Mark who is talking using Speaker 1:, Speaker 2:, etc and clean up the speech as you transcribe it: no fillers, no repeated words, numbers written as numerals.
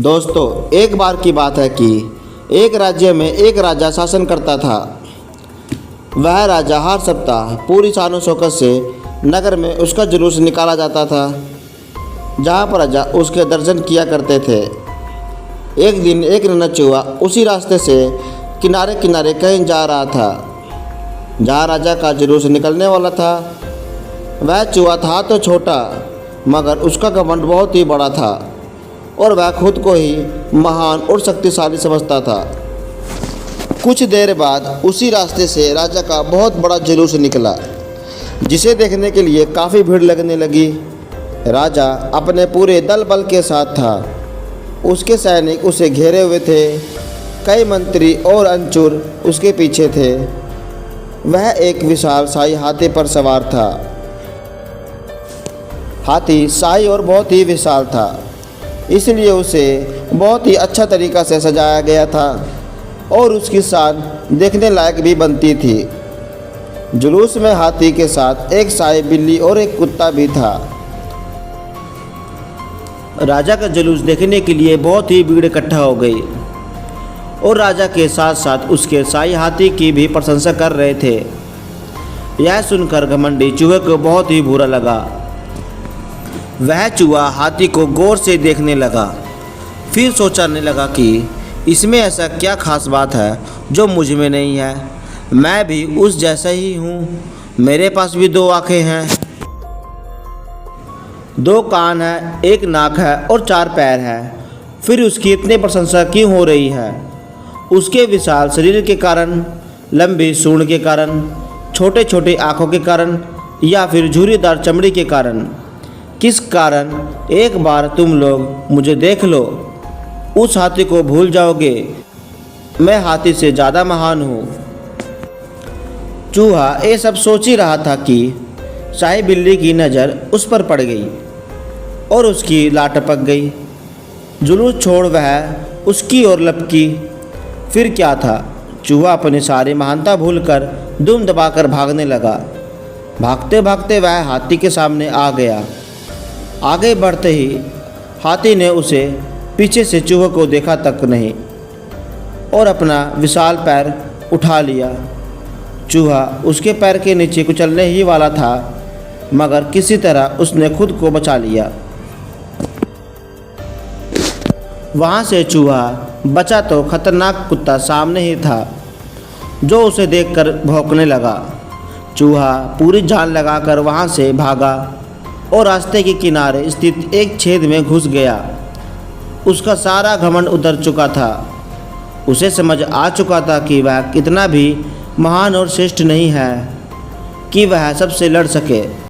Speaker 1: दोस्तों, एक बार की बात है कि एक राज्य में एक राजा शासन करता था। वह राजा हर सप्ताह पूरी शान शौकत से नगर में उसका जुलूस निकाला जाता था, जहाँ पर राजा उसके दर्शन किया करते थे। एक दिन एक नन्हा चूहा उसी रास्ते से किनारे किनारे कहीं जा रहा था, जहाँ राजा का जुलूस निकलने वाला था। वह चूहा था तो छोटा, मगर उसका घमंड बहुत ही बड़ा था और वह खुद को ही महान और शक्तिशाली समझता था। कुछ देर बाद उसी रास्ते से राजा का बहुत बड़ा जुलूस निकला, जिसे देखने के लिए काफ़ी भीड़ लगने लगी। राजा अपने पूरे दल बल के साथ था। उसके सैनिक उसे घेरे हुए थे। कई मंत्री और अंचुर उसके पीछे थे। वह एक विशाल शाही हाथी पर सवार था। हाथी शाही और बहुत ही विशाल था, इसलिए उसे बहुत ही अच्छा तरीक़ा से सजाया गया था और उसकी शान देखने लायक भी बनती थी। जुलूस में हाथी के साथ एक शाही बिल्ली और एक कुत्ता भी था। राजा का जुलूस देखने के लिए बहुत ही भीड़ इकट्ठा हो गई और राजा के साथ साथ उसके शाही हाथी की भी प्रशंसा कर रहे थे। यह सुनकर घमंडी चूहे को बहुत ही बुरा लगा। वह चूहा हाथी को गौर से देखने लगा, फिर सोचने लगा कि इसमें ऐसा क्या खास बात है जो मुझ में नहीं है। मैं भी उस जैसा ही हूँ। मेरे पास भी दो आँखें हैं, दो कान हैं, एक नाक है और चार पैर हैं। फिर उसकी इतनी प्रशंसा क्यों हो रही है? उसके विशाल शरीर के कारण, लंबी सूंड के कारण, छोटे छोटे आँखों के कारण, या फिर झुर्रीदार चमड़ी के कारण? किस कारण? एक बार तुम लोग मुझे देख लो, उस हाथी को भूल जाओगे। मैं हाथी से ज़्यादा महान हूँ। चूहा ये सब सोच ही रहा था कि शाही बिल्ली की नज़र उस पर पड़ गई और उसकी लाट टपक गई। जुलूस छोड़ वह उसकी ओर लपकी। फिर क्या था? चूहा अपनी सारी महानता भूलकर दुम दबाकर भागने लगा। भागते भागते वह हाथी के सामने आ गया। आगे बढ़ते ही हाथी ने उसे पीछे से चूहे को देखा तक नहीं और अपना विशाल पैर उठा लिया। चूहा उसके पैर के नीचे कुचलने ही वाला था, मगर किसी तरह उसने खुद को बचा लिया। वहाँ से चूहा बचा तो खतरनाक कुत्ता सामने ही था, जो उसे देखकर भौंकने लगा। चूहा पूरी जान लगाकर वहाँ से भागा और रास्ते के किनारे स्थित एक छेद में घुस गया। उसका सारा घमंड उतर चुका था। उसे समझ आ चुका था कि वह कितना भी महान और श्रेष्ठ नहीं है कि वह सबसे लड़ सके।